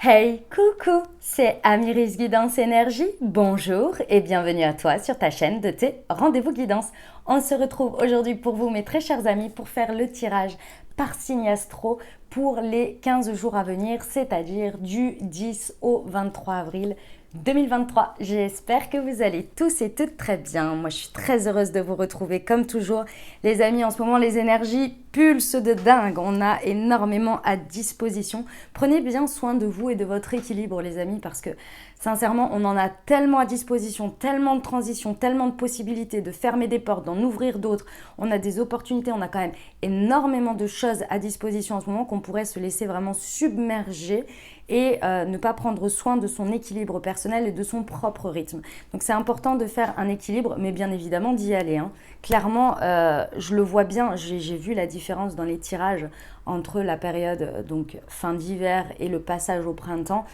Hey, coucou, c'est Amiris Guidance Énergie. Bonjour et bienvenue à toi sur ta chaîne de tes rendez-vous guidance. On se retrouve aujourd'hui pour vous, mes très chers amis, pour faire le tirage par signe astro pour les 15 jours à venir, c'est-à-dire du 10 au 23 avril 2023. J'espère que vous allez tous et toutes très bien. Moi, je suis très heureuse de vous retrouver comme toujours. Les amis, en ce moment, les énergies pulsent de dingue. On a énormément à disposition. Prenez bien soin de vous et de votre équilibre, les amis, parce que sincèrement, on en a tellement à disposition, tellement de transitions, tellement de possibilités de fermer des portes, d'en ouvrir d'autres. On a des opportunités, on a quand même énormément de choses à disposition en ce moment qu'on pourrait se laisser vraiment submerger et ne pas prendre soin de son équilibre personnel et de son propre rythme. Donc c'est important de faire un équilibre, mais bien évidemment d'y aller. Clairement, je le vois bien, j'ai vu la différence dans les tirages entre la période donc fin d'hiver et le passage au printemps.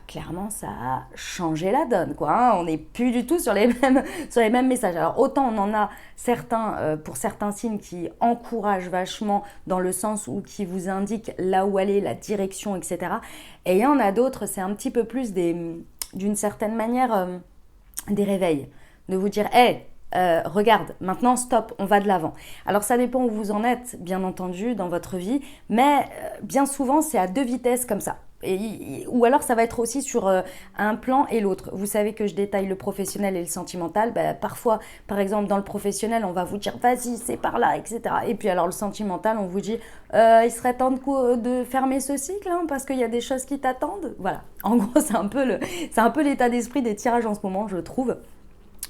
Clairement, ça a changé la donne, quoi. On n'est plus du tout sur les mêmes messages. Alors, autant on en a certains, pour certains signes qui encouragent vachement dans le sens où qui vous indiquent là où aller, la direction, etc. Et il y en a d'autres, c'est un petit peu plus d'une certaine manière, des réveils. De vous dire, hé, regarde, maintenant stop, on va de l'avant. Alors ça dépend où vous en êtes, bien entendu, dans votre vie, mais bien souvent c'est à deux vitesses comme ça. Ou alors ça va être aussi sur un plan et l'autre. Vous savez que je détaille le professionnel et le sentimental. Parfois, par exemple, dans le professionnel, on va vous dire vas-y, c'est par là, etc. Et puis alors le sentimental, on vous dit il serait temps de fermer ce cycle parce qu'il y a des choses qui t'attendent. Voilà. En gros, c'est un peu l'état d'esprit des tirages en ce moment, je trouve.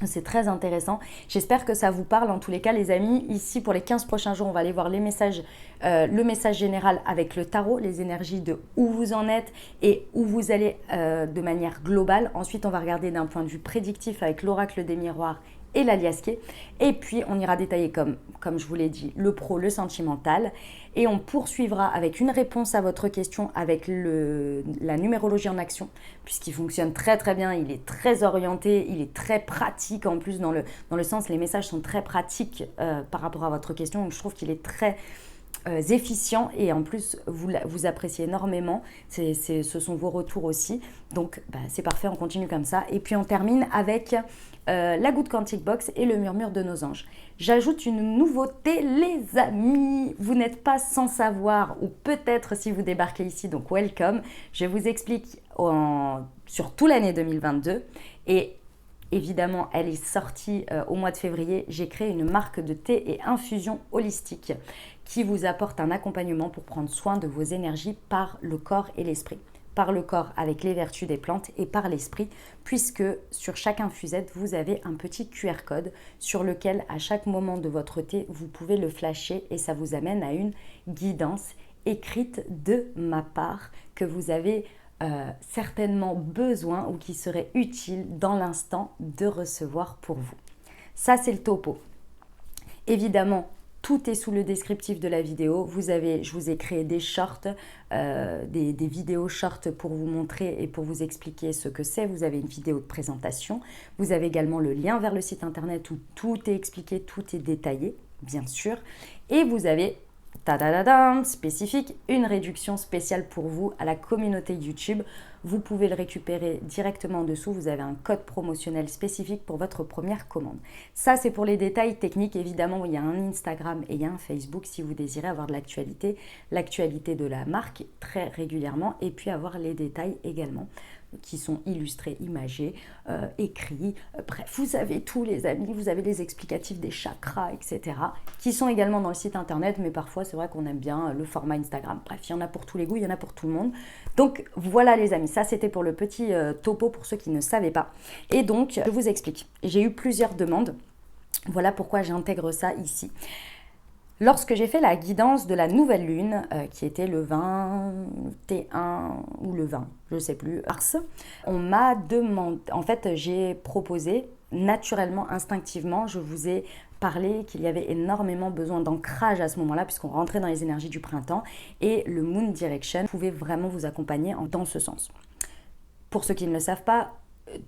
C'est très intéressant. J'espère que ça vous parle. En tous les cas, les amis, ici, pour les 15 prochains jours, on va aller voir les messages, le message général avec le tarot, les énergies de où vous en êtes et où vous allez de manière globale. Ensuite, on va regarder d'un point de vue prédictif avec l'oracle des miroirs et l'aliasqué. Et puis, on ira détailler, comme je vous l'ai dit, le pro, le sentimental. Et on poursuivra avec une réponse à votre question avec la numérologie en action, puisqu'il fonctionne très très bien, il est très orienté, il est très pratique en plus dans le sens, les messages sont très pratiques par rapport à votre question. Donc je trouve qu'il est très efficient et en plus vous appréciez énormément, ce sont vos retours aussi, donc c'est parfait, on continue comme ça. Et puis on termine avec la goutte Quantic Box et le murmure de nos anges. J'ajoute une nouveauté, les amis, vous n'êtes pas sans savoir, ou peut-être si vous débarquez ici, donc welcome, je vous explique sur toute l'année 2022 et évidemment, elle est sortie au mois de février. J'ai créé une marque de thé et infusion holistique qui vous apporte un accompagnement pour prendre soin de vos énergies par le corps et l'esprit. Par le corps avec les vertus des plantes et par l'esprit, puisque sur chaque infusette, vous avez un petit QR code sur lequel, à chaque moment de votre thé, vous pouvez le flasher et ça vous amène à une guidance écrite de ma part que vous avez certainement besoin ou qui serait utile dans l'instant de recevoir pour vous. Ça, c'est le topo. Évidemment, tout est sous le descriptif de la vidéo. Je vous ai créé des shorts, des vidéos shorts pour vous montrer et pour vous expliquer ce que c'est. Vous avez une vidéo de présentation. Vous avez également le lien vers le site internet où tout est expliqué, tout est détaillé, bien sûr. Et vous avez spécifique, une réduction spéciale pour vous à la communauté YouTube. Vous pouvez le récupérer directement en dessous. Vous avez un code promotionnel spécifique pour votre première commande. Ça, c'est pour les détails techniques. Évidemment, il y a un Instagram et il y a un Facebook si vous désirez avoir de l'actualité de la marque très régulièrement et puis avoir les détails également qui sont illustrés, imagés, écrits. Bref, vous avez tous les amis, vous avez les explicatifs des chakras, etc. qui sont également dans le site internet, mais parfois c'est vrai qu'on aime bien le format Instagram. Bref, il y en a pour tous les goûts, il y en a pour tout le monde. Donc voilà les amis, ça c'était pour le petit topo pour ceux qui ne savaient pas. Et donc, je vous explique. J'ai eu plusieurs demandes. Voilà pourquoi j'intègre ça ici. Lorsque j'ai fait la guidance de la nouvelle lune, qui était le 21 ou le 20, je ne sais plus, mars, on m'a demandé, en fait j'ai proposé naturellement, instinctivement, je vous ai parlé qu'il y avait énormément besoin d'ancrage à ce moment-là, puisqu'on rentrait dans les énergies du printemps, et le Moon Direction pouvait vraiment vous accompagner dans ce sens. Pour ceux qui ne le savent pas,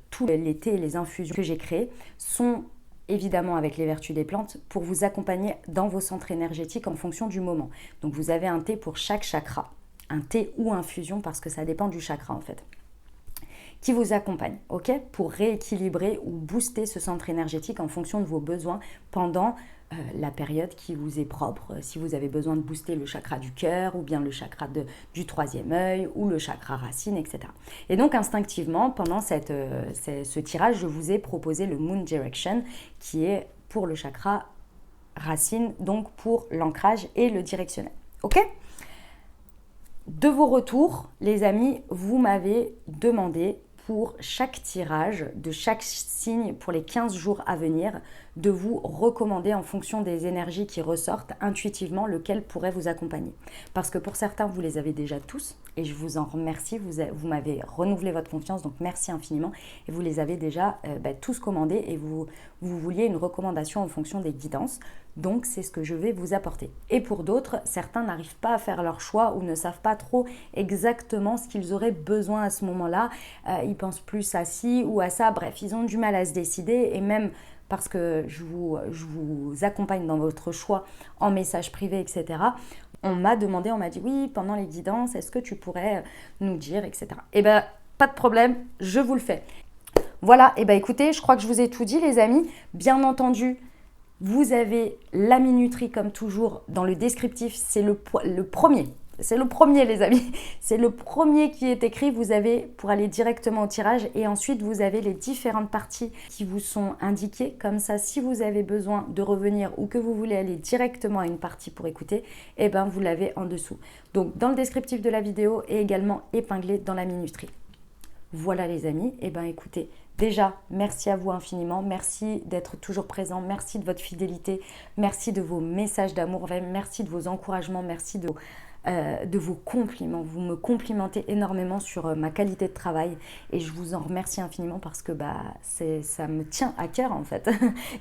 tous les thés et les infusions que j'ai créés sont évidemment avec les vertus des plantes, pour vous accompagner dans vos centres énergétiques en fonction du moment. Donc vous avez un thé pour chaque chakra, un thé ou infusion parce que ça dépend du chakra en fait, qui vous accompagne, ok, pour rééquilibrer ou booster ce centre énergétique en fonction de vos besoins pendant la période qui vous est propre. Si vous avez besoin de booster le chakra du cœur ou bien le chakra du troisième œil ou le chakra racine, etc. Et donc instinctivement, pendant ce tirage, je vous ai proposé le Moon Direction qui est pour le chakra racine, donc pour l'ancrage et le directionnel, ok. De vos retours, les amis, vous m'avez demandé pour chaque tirage, de chaque signe pour les 15 jours à venir, de vous recommander en fonction des énergies qui ressortent intuitivement lequel pourrait vous accompagner. Parce que pour certains, vous les avez déjà tous et je vous en remercie, vous m'avez renouvelé votre confiance, donc merci infiniment. Et vous les avez déjà tous commandés et vous vouliez une recommandation en fonction des guidances. Donc, c'est ce que je vais vous apporter. Et pour d'autres, certains n'arrivent pas à faire leur choix ou ne savent pas trop exactement ce qu'ils auraient besoin à ce moment-là. Ils pensent plus à ci ou à ça. Bref, ils ont du mal à se décider. Et même parce que je vous accompagne dans votre choix en message privé, etc., on m'a dit oui, pendant les guidances, est-ce que tu pourrais nous dire, etc. Eh bien, pas de problème, je vous le fais. Voilà, et bien écoutez, je crois que je vous ai tout dit, les amis. Bien entendu, vous avez la minuterie comme toujours dans le descriptif, c'est le premier. C'est le premier les amis, c'est le premier qui est écrit, vous avez pour aller directement au tirage et ensuite vous avez les différentes parties qui vous sont indiquées. Comme ça, si vous avez besoin de revenir ou que vous voulez aller directement à une partie pour écouter, eh ben vous l'avez en dessous. Donc dans le descriptif de la vidéo et également épinglé dans la minuterie. Voilà les amis, et ben écoutez, déjà merci à vous infiniment, merci d'être toujours présent, merci de votre fidélité, merci de vos messages d'amour, merci de vos encouragements, merci de vos compliments. Vous me complimentez énormément sur ma qualité de travail et je vous en remercie infiniment parce que ça me tient à cœur en fait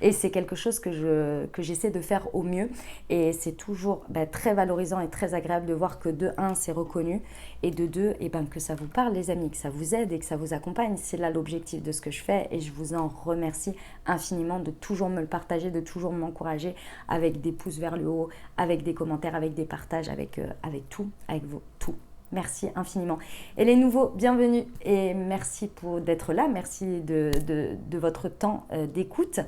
et c'est quelque chose que j'essaie de faire au mieux et c'est toujours très valorisant et très agréable de voir que de 1 c'est reconnu et de 2 que ça vous parle les amis, que ça vous aide et que ça vous accompagne. C'est là l'objectif de ce que je fais et je vous en remercie infiniment de toujours me le partager, de toujours m'encourager avec des pouces vers le haut, avec des commentaires, avec des partages, avec tout, avec vous, tout. Merci infiniment. Et les nouveaux, bienvenue et merci d'être là. Merci de votre temps d'écoute.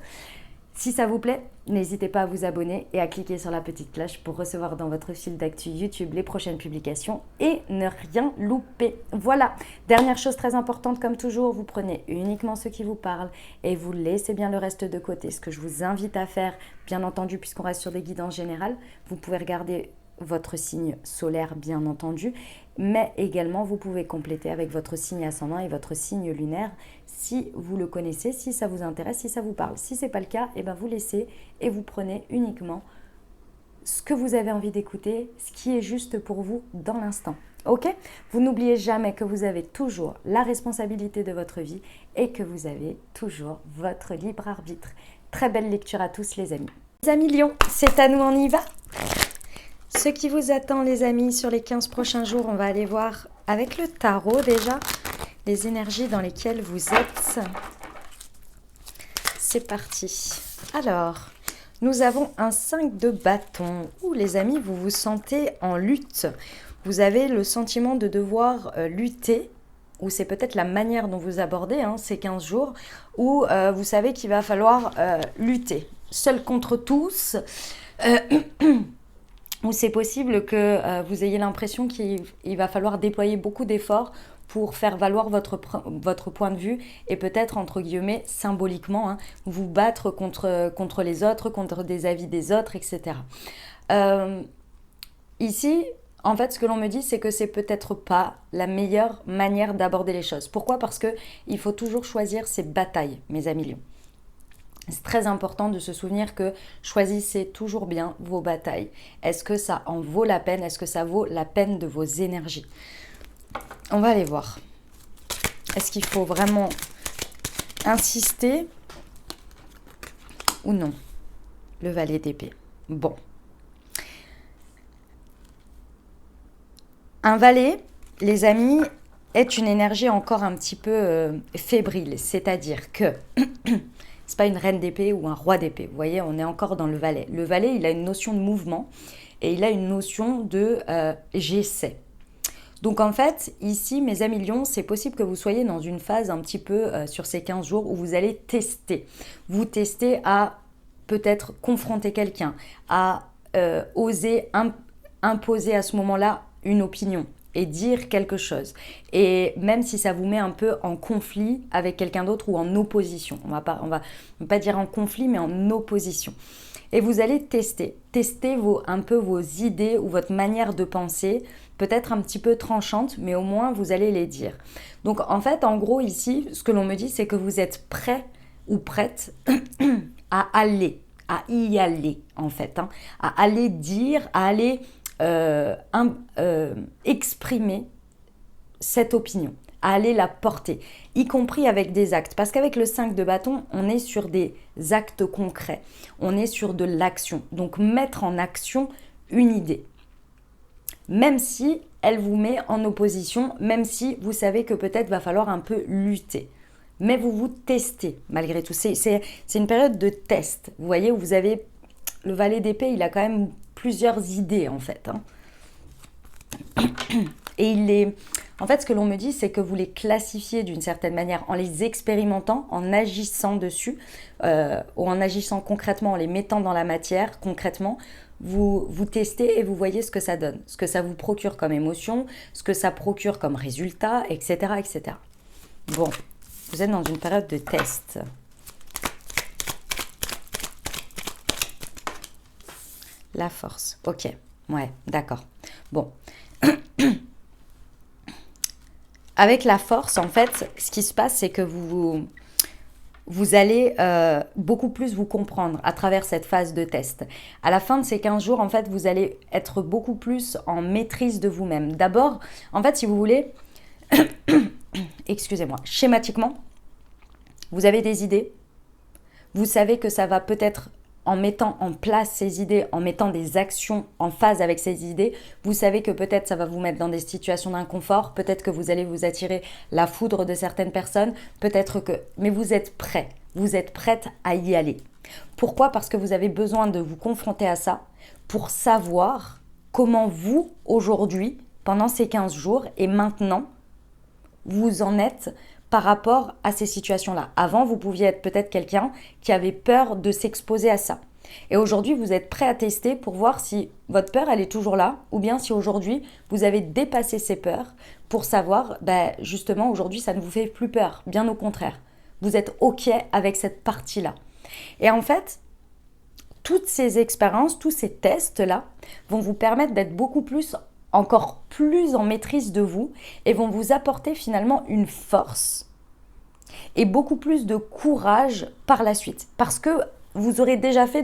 Si ça vous plaît, n'hésitez pas à vous abonner et à cliquer sur la petite cloche pour recevoir dans votre fil d'actu YouTube les prochaines publications et ne rien louper. Voilà, dernière chose très importante comme toujours, vous prenez uniquement ce qui vous parle et vous laissez bien le reste de côté. Ce que je vous invite à faire, bien entendu, puisqu'on reste sur des guidances générales, vous pouvez regarder votre signe solaire bien entendu, mais également vous pouvez compléter avec votre signe ascendant et votre signe lunaire si vous le connaissez, si ça vous intéresse, si ça vous parle. Si ce n'est pas le cas, et vous laissez et vous prenez uniquement ce que vous avez envie d'écouter, ce qui est juste pour vous dans l'instant. Ok ? Vous n'oubliez jamais que vous avez toujours la responsabilité de votre vie et que vous avez toujours votre libre arbitre. Très belle lecture à tous les amis. Les amis Lions, c'est à nous, on y va ? Ce qui vous attend les amis sur les 15 prochains jours, on va aller voir avec le tarot déjà les énergies dans lesquelles vous êtes. C'est parti. Alors, nous avons un 5 de bâton. Ouh les amis, vous vous sentez en lutte. Vous avez le sentiment de devoir lutter, ou c'est peut-être la manière dont vous abordez ces 15 jours, où vous savez qu'il va falloir lutter. Seul contre tous. Ou c'est possible que vous ayez l'impression qu'il va falloir déployer beaucoup d'efforts pour faire valoir votre point de vue et peut-être, entre guillemets, symboliquement, vous battre contre les autres, contre des avis des autres, etc. Ici, en fait, ce que l'on me dit, c'est que c'est peut-être pas la meilleure manière d'aborder les choses. Pourquoi ? Parce qu'il faut toujours choisir ses batailles, mes amis lions. C'est très important de se souvenir que choisissez toujours bien vos batailles. Est-ce que ça en vaut la peine ? Est-ce que ça vaut la peine de vos énergies ? On va aller voir. Est-ce qu'il faut vraiment insister ou non ? Le valet d'épée. Bon. Un valet, les amis, est une énergie encore un petit peu fébrile. C'est-à-dire que... c'est pas une reine d'épée ou un roi d'épée. Vous voyez, on est encore dans le valet. Le valet, il a une notion de mouvement et il a une notion de j'essaie. Donc en fait, ici, mes amis lions, c'est possible que vous soyez dans une phase un petit peu sur ces 15 jours où vous allez tester. Vous testez à peut-être confronter quelqu'un, à oser imposer à ce moment-là une opinion et dire quelque chose. Et même si ça vous met un peu en conflit avec quelqu'un d'autre ou en opposition. On va pas dire en conflit, mais en opposition. Et vous allez tester un peu vos idées ou votre manière de penser, peut-être un petit peu tranchante, mais au moins vous allez les dire. Donc en fait, en gros ici, ce que l'on me dit, c'est que vous êtes prêt ou prête à y aller en fait, hein, à aller dire, à aller exprimer cette opinion, à aller la porter, y compris avec des actes. Parce qu'avec le 5 de bâton, on est sur des actes concrets, on est sur de l'action. Donc mettre en action une idée, même si elle vous met en opposition, même si vous savez que peut-être va falloir un peu lutter. Mais vous testez malgré tout. C'est une période de test. Vous voyez, où vous avez le valet d'épée, il a quand même plusieurs idées en fait. Hein. Et en fait, ce que l'on me dit, c'est que vous les classifiez d'une certaine manière en les expérimentant, en agissant dessus, ou en agissant concrètement, en les mettant dans la matière concrètement. Vous testez et vous voyez ce que ça donne, ce que ça vous procure comme émotion, ce que ça procure comme résultat, etc., etc. Bon, vous êtes dans une période de test. La force, ok, ouais, d'accord. Bon. Avec la force, en fait, ce qui se passe, c'est que vous allez beaucoup plus vous comprendre à travers cette phase de test. À la fin de ces 15 jours, en fait, vous allez être beaucoup plus en maîtrise de vous-même. D'abord, en fait, si vous voulez, excusez-moi, schématiquement, vous avez des idées, vous savez que ça va peut-être, en mettant en place ces idées, en mettant des actions en phase avec ces idées, vous savez que peut-être ça va vous mettre dans des situations d'inconfort, peut-être que vous allez vous attirer la foudre de certaines personnes, peut-être que... Mais vous êtes prêt, vous êtes prête à y aller. Pourquoi ? Parce que vous avez besoin de vous confronter à ça pour savoir comment vous, aujourd'hui, pendant ces 15 jours et maintenant, vous en êtes par rapport à ces situations-là. Avant, vous pouviez être peut-être quelqu'un qui avait peur de s'exposer à ça. Et aujourd'hui, vous êtes prêt à tester pour voir si votre peur, elle est toujours là, ou bien si aujourd'hui, vous avez dépassé ces peurs pour savoir, justement, aujourd'hui, ça ne vous fait plus peur. Bien au contraire. Vous êtes OK avec cette partie-là. Et en fait, toutes ces expériences, tous ces tests-là vont vous permettre d'être encore plus en maîtrise de vous et vont vous apporter finalement une force et beaucoup plus de courage par la suite. Parce que vous aurez déjà fait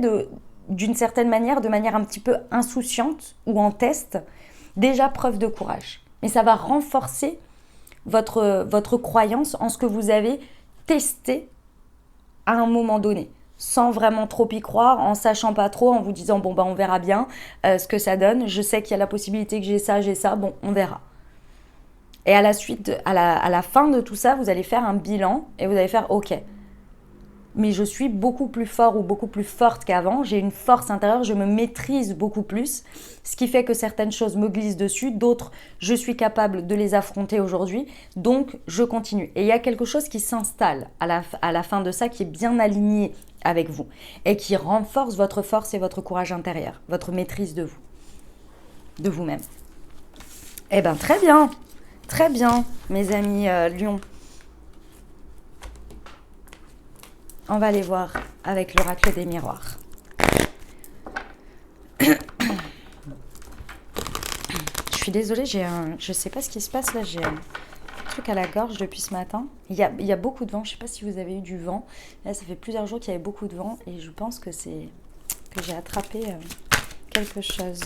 d'une certaine manière, de manière un petit peu insouciante ou en test, déjà preuve de courage. Mais ça va renforcer votre croyance en ce que vous avez testé à un moment donné, sans vraiment trop y croire, en sachant pas trop, en vous disant bon on verra bien ce que ça donne, je sais qu'il y a la possibilité que j'ai ça, bon on verra. Et à la suite, à la fin de tout ça, vous allez faire un bilan et vous allez faire ok, mais je suis beaucoup plus fort ou beaucoup plus forte qu'avant, j'ai une force intérieure, je me maîtrise beaucoup plus, ce qui fait que certaines choses me glissent dessus, d'autres je suis capable de les affronter aujourd'hui, donc je continue. Et il y a quelque chose qui s'installe à la fin de ça qui est bien aligné avec vous et qui renforce votre force et votre courage intérieur, votre maîtrise de vous, de vous-même. Eh bien très bien mes amis Lions. On va aller voir avec l'oracle des miroirs. Je suis désolée, je sais pas ce qui se passe là, j'ai un truc à la gorge depuis ce matin. Il y a beaucoup de vent, je sais pas si vous avez eu du vent. Là, ça fait plusieurs jours qu'il y avait beaucoup de vent et je pense que j'ai attrapé quelque chose.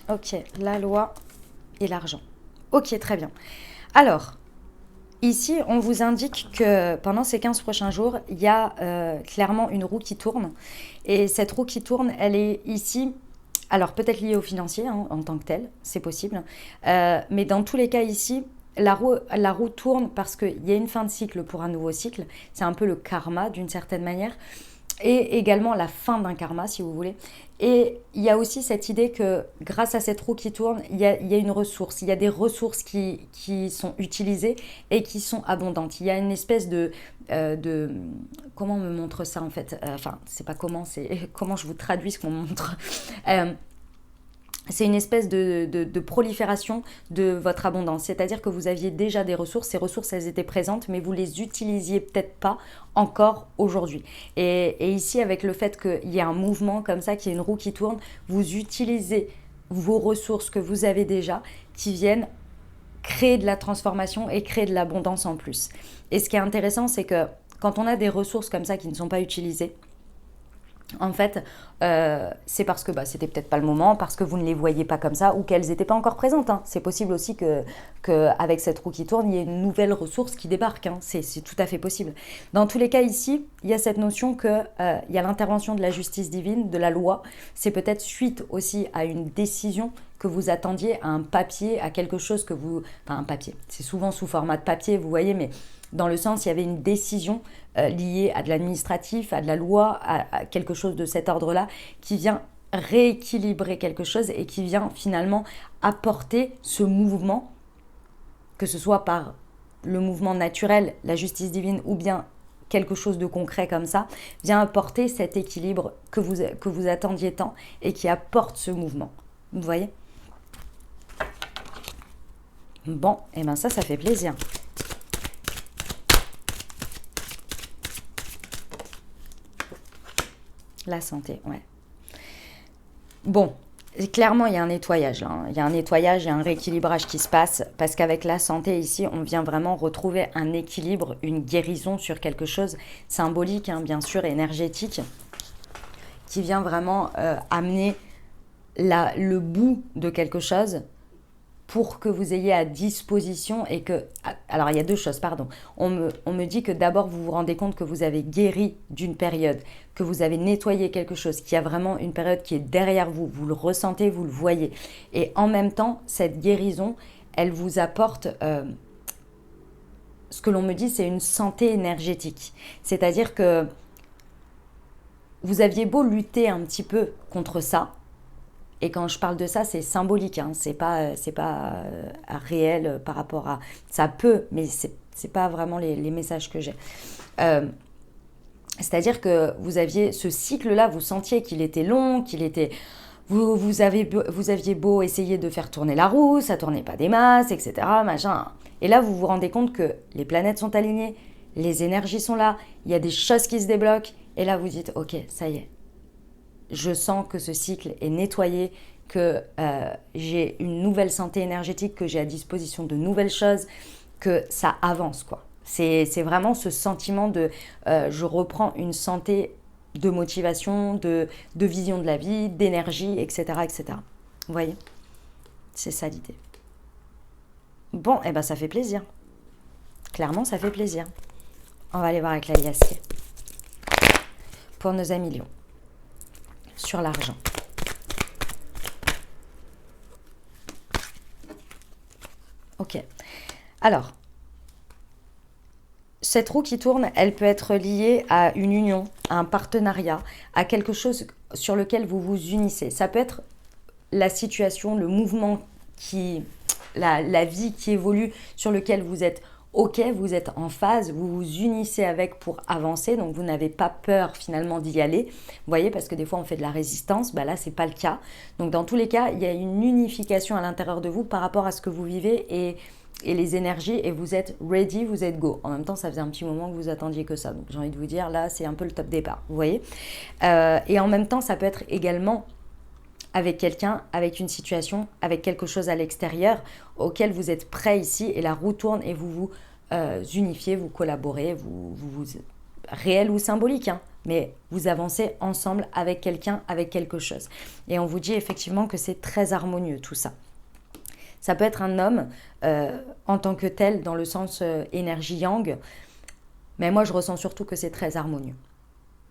Ok, la loi et l'argent. Ok, très bien. Alors, ici, on vous indique que pendant ces 15 prochains jours, il y a clairement une roue qui tourne. Et cette roue qui tourne, elle est ici, alors peut-être liée au financier en tant que tel, c'est possible. Mais dans tous les cas ici, la roue tourne parce qu'il y a une fin de cycle pour un nouveau cycle. C'est un peu le karma d'une certaine manière. Et également la fin d'un karma, si vous voulez. Et il y a aussi cette idée que grâce à cette roue qui tourne, il y a une ressource, il y a des ressources qui sont utilisées et qui sont abondantes. Il y a une espèce de comment on me montre ça en fait. Enfin, c'est pas comment, c'est comment je vous traduis ce qu'on me montre. C'est une espèce de prolifération de votre abondance. C'est-à-dire que vous aviez déjà des ressources, ces ressources elles étaient présentes, mais vous les utilisiez peut-être pas encore aujourd'hui. Et ici, avec le fait qu'il y ait un mouvement comme ça, qu'il y ait une roue qui tourne, vous utilisez vos ressources que vous avez déjà, qui viennent créer de la transformation et créer de l'abondance en plus. Et ce qui est intéressant, c'est que quand on a des ressources comme ça qui ne sont pas utilisées, en fait, c'est parce que c'était peut-être pas le moment, parce que vous ne les voyez pas comme ça ou qu'elles n'étaient pas encore présentes. Hein. C'est possible aussi qu'avec cette roue qui tourne, il y ait une nouvelle ressource qui débarque. Hein. C'est tout à fait possible. Dans tous les cas, ici, il y a cette notion qu'il y a l'intervention de la justice divine, de la loi. C'est peut-être suite aussi à une décision que vous attendiez, à un papier, à quelque chose que vous... Enfin, un papier, c'est souvent sous format de papier, vous voyez, mais dans le sens, il y avait une décision liée à de l'administratif, à de la loi, à quelque chose de cet ordre-là, qui vient rééquilibrer quelque chose et qui vient finalement apporter ce mouvement, que ce soit par le mouvement naturel, la justice divine, ou bien quelque chose de concret comme ça, vient apporter cet équilibre que vous attendiez tant et qui apporte ce mouvement. Vous voyez ? Bon, et bien ça fait plaisir. La santé, ouais. Bon, clairement, il y a un nettoyage là. Hein. Il y a un nettoyage et un rééquilibrage qui se passe parce qu'avec la santé ici, on vient vraiment retrouver un équilibre, une guérison sur quelque chose symbolique, hein, bien sûr, énergétique, qui vient vraiment amener le bout de quelque chose pour que vous ayez à disposition et que... Alors, il y a deux choses, pardon. On me dit que d'abord, vous vous rendez compte que vous avez guéri d'une période, que vous avez nettoyé quelque chose, qu'il y a vraiment une période qui est derrière vous. Vous le ressentez, vous le voyez. Et en même temps, cette guérison, elle vous apporte... ce que l'on me dit, c'est une santé énergétique. C'est-à-dire que vous aviez beau lutter un petit peu contre ça, et quand je parle de ça, c'est symbolique, hein. C'est pas réel par rapport à... Ça peut, mais c'est pas vraiment les messages que j'ai. C'est-à-dire que vous aviez ce cycle-là, vous sentiez qu'il était long, qu'il était... Vous aviez beau essayer de faire tourner la roue, ça tournait pas des masses, etc. Machin. Et là, vous vous rendez compte que les planètes sont alignées, les énergies sont là, il y a des choses qui se débloquent, et là vous dites, ok, ça y est. Je sens que ce cycle est nettoyé, que j'ai une nouvelle santé énergétique, que j'ai à disposition de nouvelles choses, que ça avance, quoi. C'est vraiment ce sentiment de je reprends une santé de motivation, de vision de la vie, d'énergie, etc., etc. Vous voyez ? C'est ça l'idée. Bon, et ben ça fait plaisir. Clairement, ça fait plaisir. On va aller voir avec la liasquée. Pour nos amis Lions. Sur l'argent. Ok. Alors, cette roue qui tourne, elle peut être liée à une union, à un partenariat, à quelque chose sur lequel vous vous unissez. Ça peut être la situation, le mouvement, la vie qui évolue, sur lequel vous êtes ok, vous êtes en phase, vous vous unissez avec pour avancer, donc vous n'avez pas peur finalement d'y aller. Vous voyez, parce que des fois on fait de la résistance, là c'est pas le cas. Donc dans tous les cas, il y a une unification à l'intérieur de vous par rapport à ce que vous vivez et les énergies, et vous êtes ready, vous êtes go. En même temps, ça faisait un petit moment que vous attendiez que ça, donc j'ai envie de vous dire, là c'est un peu le top départ, vous voyez. Et en même temps, ça peut être également avec quelqu'un, avec une situation, avec quelque chose à l'extérieur auquel vous êtes prêt ici, et la roue tourne et vous vous unifiez, vous collaborez, vous réel ou symbolique, hein, mais vous avancez ensemble avec quelqu'un, avec quelque chose. Et on vous dit effectivement que c'est très harmonieux tout ça. Ça peut être un homme en tant que tel, dans le sens énergie yang, mais moi je ressens surtout que c'est très harmonieux.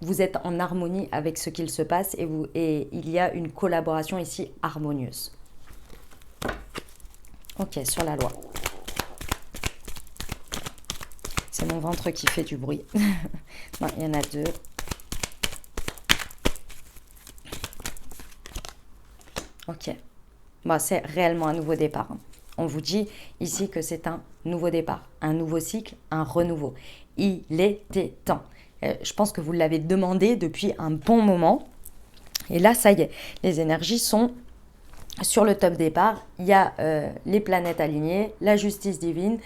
Vous êtes en harmonie avec ce qu'il se passe et il y a une collaboration ici harmonieuse. Ok, sur la loi. C'est mon ventre qui fait du bruit. Non, il y en a deux. Ok. Bon, c'est réellement un nouveau départ, hein. On vous dit ici que c'est un nouveau départ, un nouveau cycle, un renouveau. Il était temps. Je pense que vous l'avez demandé depuis un bon moment. Et là, ça y est, les énergies sont sur le top départ. Il y a les planètes alignées, la justice divine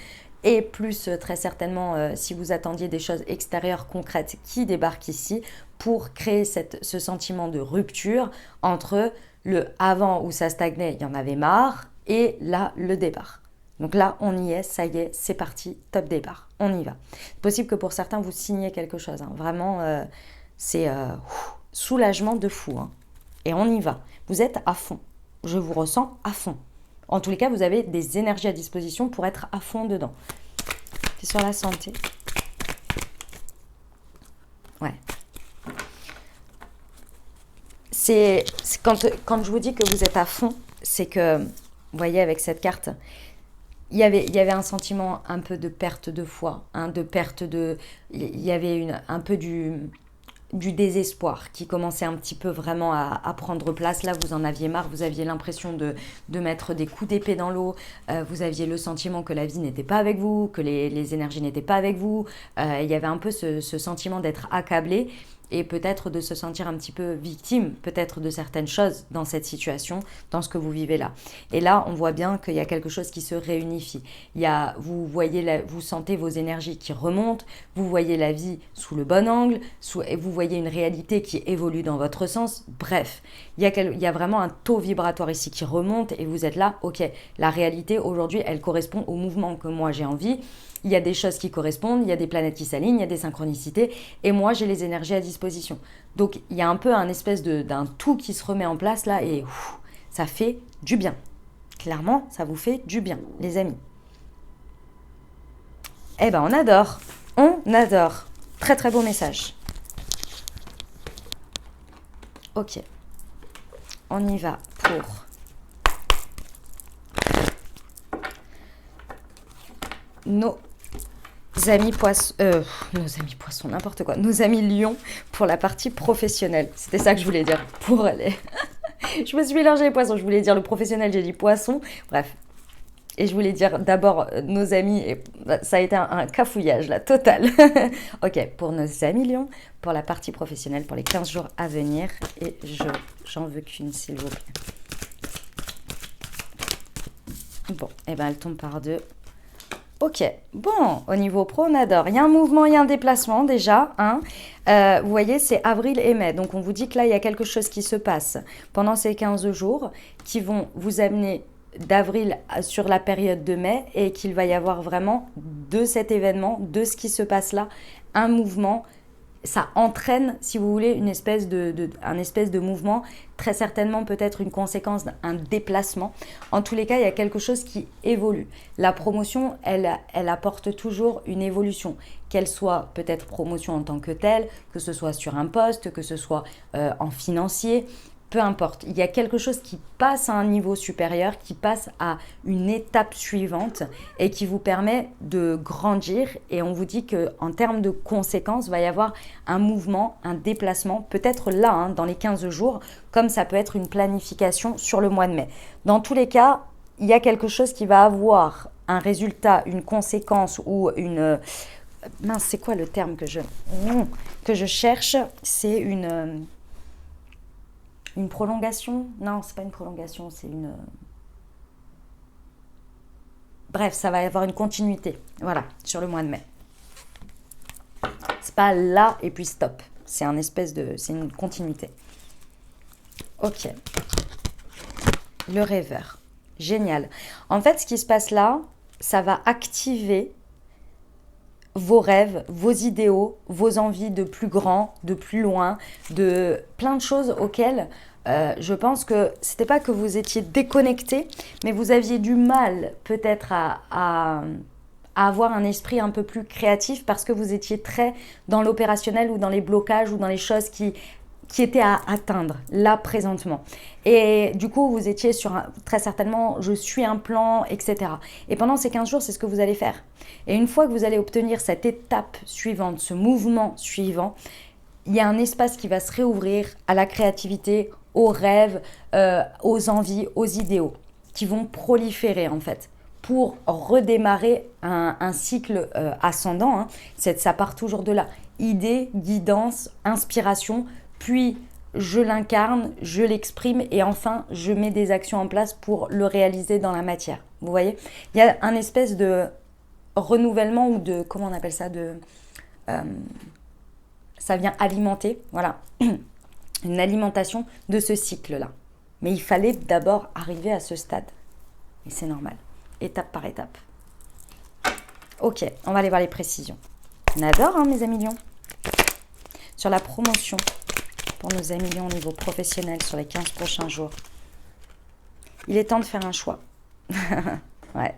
et plus très certainement, si vous attendiez des choses extérieures concrètes qui débarquent ici pour créer ce sentiment de rupture entre le avant où ça stagnait, il y en avait marre, et là, le départ. Donc là, on y est, ça y est, c'est parti, top départ, on y va. C'est possible que pour certains, vous signiez quelque chose, hein. Vraiment, c'est soulagement de fou, hein. Et on y va. Vous êtes à fond. Je vous ressens à fond. En tous les cas, vous avez des énergies à disposition pour être à fond dedans. C'est sur la santé. Ouais. C'est quand je vous dis que vous êtes à fond, c'est que, vous voyez, avec cette carte, il y avait un sentiment un peu de perte de foi, hein, de perte de... Il y avait un peu du désespoir qui commençait un petit peu vraiment à prendre place. Là, vous en aviez marre, vous aviez l'impression de mettre des coups d'épée dans l'eau, vous aviez le sentiment que la vie n'était pas avec vous, que les énergies n'étaient pas avec vous. Il y avait un peu ce sentiment d'être accablé et peut-être de se sentir un petit peu victime, peut-être de certaines choses dans cette situation, dans ce que vous vivez là. Et là, on voit bien qu'il y a quelque chose qui se réunifie. Vous voyez, vous sentez vos énergies qui remontent, vous voyez la vie sous le bon angle, et vous voyez une réalité qui évolue dans votre sens. Bref, il y a vraiment un taux vibratoire ici qui remonte et vous êtes là, ok, la réalité aujourd'hui, elle correspond au mouvement que moi j'ai envie. Il y a des choses qui correspondent, il y a des planètes qui s'alignent, il y a des synchronicités, et moi j'ai les énergies à disposition. Donc il y a un peu un espèce d'un tout qui se remet en place là, et ça fait du bien. Clairement, ça vous fait du bien, les amis. Eh ben on adore, on adore. Très très beau message. Ok, on y va pour nos amis poissons, n'importe quoi, nos amis lions pour la partie professionnelle. C'était ça que je voulais dire. Pour aller. Je me suis mélangé les poissons, je voulais dire le professionnel, j'ai dit poisson. Bref. Et je voulais dire d'abord nos amis, et ça a été un cafouillage là, total. Ok, pour nos amis lions, pour la partie professionnelle, pour les 15 jours à venir. Et j'en veux qu'une, s'il vous plaît. Bon, et ben elle tombe par deux. Ok, bon, au niveau pro, on adore. Il y a un mouvement, il y a un déplacement déjà, hein. Vous voyez, c'est avril et mai. Donc, on vous dit que là, il y a quelque chose qui se passe pendant ces 15 jours qui vont vous amener d'avril sur la période de mai et qu'il va y avoir vraiment de cet événement, de ce qui se passe là, un mouvement. Ça entraîne, si vous voulez, un espèce de mouvement, très certainement peut-être une conséquence d'un déplacement. En tous les cas, il y a quelque chose qui évolue. La promotion, elle apporte toujours une évolution, qu'elle soit peut-être promotion en tant que telle, que ce soit sur un poste, que ce soit en financier. Peu importe, il y a quelque chose qui passe à un niveau supérieur, qui passe à une étape suivante et qui vous permet de grandir. Et on vous dit qu'en termes de conséquences, il va y avoir un mouvement, un déplacement, peut-être là, hein, dans les 15 jours, comme ça peut être une planification sur le mois de mai. Dans tous les cas, il y a quelque chose qui va avoir un résultat, une conséquence ou une... Mince, c'est quoi le terme que je cherche? C'est une prolongation? Non, c'est pas une prolongation, c'est une... Bref, ça va y avoir une continuité, voilà, sur le mois de mai. C'est pas là et puis stop. C'est c'est une continuité. Ok. Le rêveur. Génial. En fait, ce qui se passe là, ça va activer vos rêves, vos idéaux, vos envies de plus grand, de plus loin, de plein de choses auxquelles je pense que c'était pas que vous étiez déconnecté, mais vous aviez du mal peut-être à avoir un esprit un peu plus créatif parce que vous étiez très dans l'opérationnel ou dans les blocages ou dans les choses qui étaient à atteindre là présentement. Et du coup, vous étiez sur très certainement, je suis un plan, etc. Et pendant ces 15 jours, c'est ce que vous allez faire. Et une fois que vous allez obtenir cette étape suivante, ce mouvement suivant, il y a un espace qui va se réouvrir à la créativité, aux rêves, aux envies, aux idéaux, qui vont proliférer en fait, pour redémarrer un cycle ascendant. Hein. Ça part toujours de là. Idée, guidance, inspiration, puis je l'incarne, je l'exprime et enfin je mets des actions en place pour le réaliser dans la matière. Vous voyez, il y a un espèce de renouvellement ou de, comment on appelle ça, ça vient alimenter, voilà, une alimentation de ce cycle-là. Mais il fallait d'abord arriver à ce stade. Et c'est normal, étape par étape. Ok, on va aller voir les précisions. On adore, hein, mes amis lions. Sur la promotion pour nos amis lions au niveau professionnel sur les 15 prochains jours. Il est temps de faire un choix. Ouais.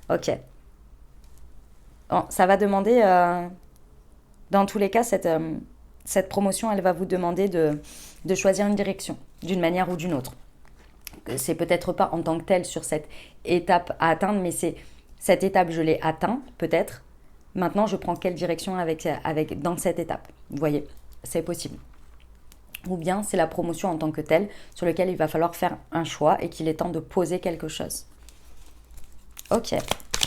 Ok. Bon, ça va demander, dans tous les cas, cette promotion, elle va vous demander de choisir une direction, d'une manière ou d'une autre. C'est peut-être pas en tant que tel sur cette étape à atteindre, mais c'est cette étape, je l'ai atteint, peut-être. Maintenant, je prends quelle direction dans cette étape. Vous voyez, c'est possible. Ou bien c'est la promotion en tant que telle sur laquelle il va falloir faire un choix et qu'il est temps de poser quelque chose. Ok,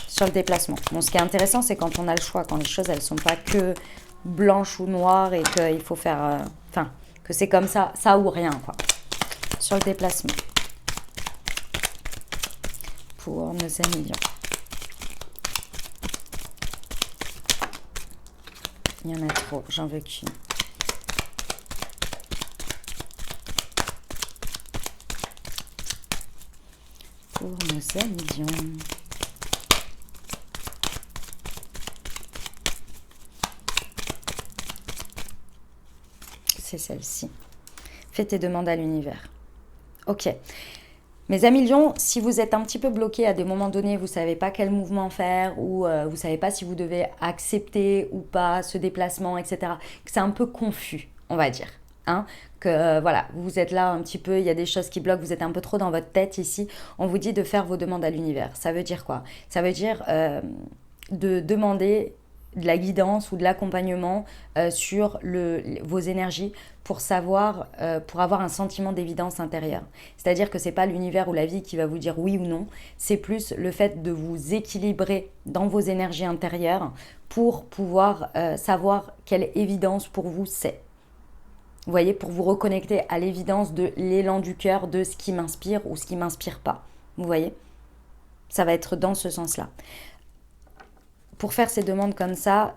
sur le déplacement. Bon, ce qui est intéressant, c'est quand on a le choix, quand les choses, elles ne sont pas que blanches ou noires et qu'il faut faire... que c'est comme ça ou rien, quoi. Sur le déplacement. Pour nos amis lions. Il y en a trop, j'en veux qu'une. Pour nos amis lions. C'est celle-ci. Fais tes demandes à l'univers. Ok. Mes amis lions, si vous êtes un petit peu bloqué à des moments donnés, vous ne savez pas quel mouvement faire ou vous ne savez pas si vous devez accepter ou pas ce déplacement, etc. Que c'est un peu confus, on va dire. Hein, que voilà, vous êtes là un petit peu, il y a des choses qui bloquent, vous êtes un peu trop dans votre tête ici. On vous dit de faire vos demandes à l'univers. Ça veut dire quoi? Ça veut dire de demander de la guidance ou de l'accompagnement sur vos énergies pour savoir, pour avoir un sentiment d'évidence intérieure. C'est-à-dire que c'est pas l'univers ou la vie qui va vous dire oui ou non, c'est plus le fait de vous équilibrer dans vos énergies intérieures pour pouvoir savoir quelle évidence pour vous c'est. Vous voyez, pour vous reconnecter à l'évidence de l'élan du cœur, de ce qui m'inspire ou ce qui ne m'inspire pas. Vous voyez, ça va être dans ce sens-là. Pour faire ces demandes comme ça,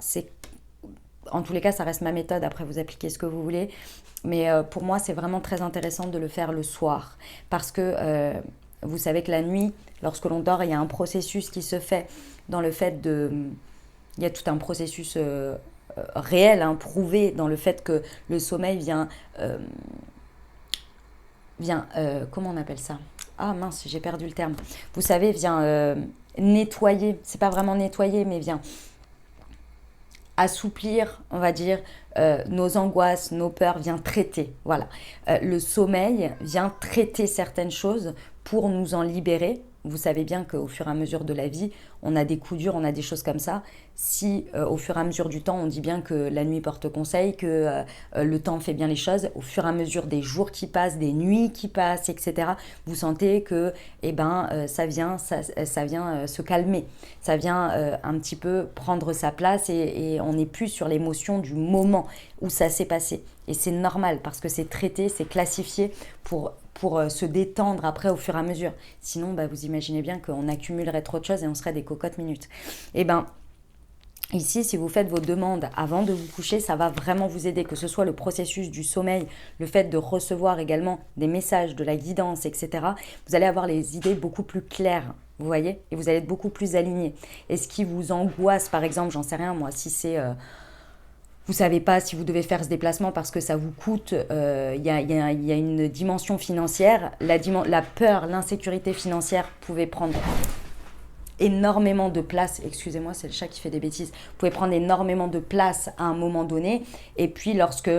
en tous les cas, ça reste ma méthode. Après, vous appliquez ce que vous voulez. Mais pour moi, c'est vraiment très intéressant de le faire le soir. Parce que vous savez que la nuit, lorsque l'on dort, il y a un processus qui se fait dans le fait de... Il y a tout un processus réel, hein, prouvé dans le fait que le sommeil vient comment on appelle ça? Ah mince, j'ai perdu le terme. Vous savez, vient nettoyer, c'est pas vraiment nettoyer, mais vient assouplir, on va dire, nos angoisses, nos peurs, vient traiter. Voilà. Le sommeil vient traiter certaines choses pour nous en libérer. Vous savez bien qu'au fur et à mesure de la vie, on a des coups durs, on a des choses comme ça. Si au fur et à mesure du temps, on dit bien que la nuit porte conseil, que le temps fait bien les choses, au fur et à mesure des jours qui passent, des nuits qui passent, etc., vous sentez que ça vient se calmer. Ça vient un petit peu prendre sa place et on n'est plus sur l'émotion du moment où ça s'est passé. Et c'est normal parce que c'est traité, c'est classifié pour se détendre après au fur et à mesure. Sinon, vous imaginez bien qu'on accumulerait trop de choses et on serait des cocottes minutes. Et ici, si vous faites vos demandes avant de vous coucher, ça va vraiment vous aider, que ce soit le processus du sommeil, le fait de recevoir également des messages, de la guidance, etc. Vous allez avoir les idées beaucoup plus claires, vous voyez, et vous allez être beaucoup plus alignés. Et ce qui vous angoisse, par exemple, j'en sais rien moi, si c'est... vous ne savez pas si vous devez faire ce déplacement parce que ça vous coûte, y a une dimension financière, la peur, l'insécurité financière pouvait prendre énormément de place, excusez-moi, c'est le chat qui fait des bêtises, vous pouvez prendre énormément de place à un moment donné, et puis lorsque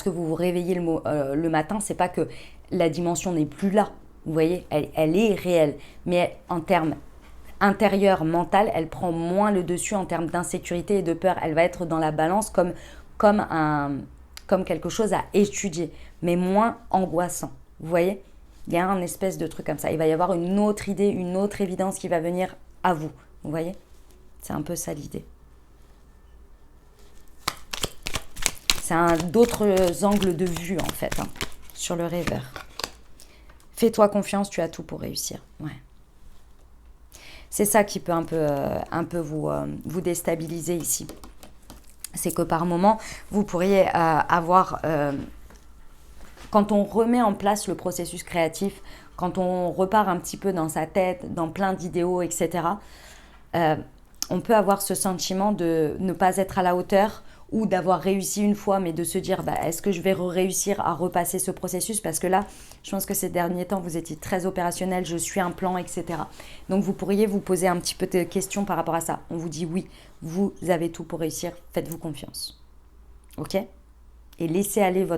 vous vous réveillez le matin, c'est pas que la dimension n'est plus là, vous voyez, elle est réelle, mais en termes intérieure, mentale, elle prend moins le dessus en termes d'insécurité et de peur. Elle va être dans la balance comme quelque chose à étudier. mais moins angoissant. Vous voyez? Il y a un espèce de truc comme ça. Il va y avoir une autre idée, une autre évidence qui va venir à vous. Vous voyez? C'est un peu ça l'idée. C'est d'autres angles de vue en fait, hein, sur le rêveur. Fais-toi confiance, tu as tout pour réussir. Ouais. C'est ça qui peut un peu vous déstabiliser ici. C'est que par moment, vous pourriez avoir... quand on remet en place le processus créatif, quand on repart un petit peu dans sa tête, dans plein d'idéaux, etc., on peut avoir ce sentiment de ne pas être à la hauteur ou d'avoir réussi une fois, mais de se dire, est-ce que je vais réussir à repasser ce processus? Parce que là, je pense que ces derniers temps, vous étiez très opérationnel, je suis un plan, etc. Donc, vous pourriez vous poser un petit peu de questions par rapport à ça. On vous dit, oui, vous avez tout pour réussir, faites-vous confiance. OK? Et laissez aller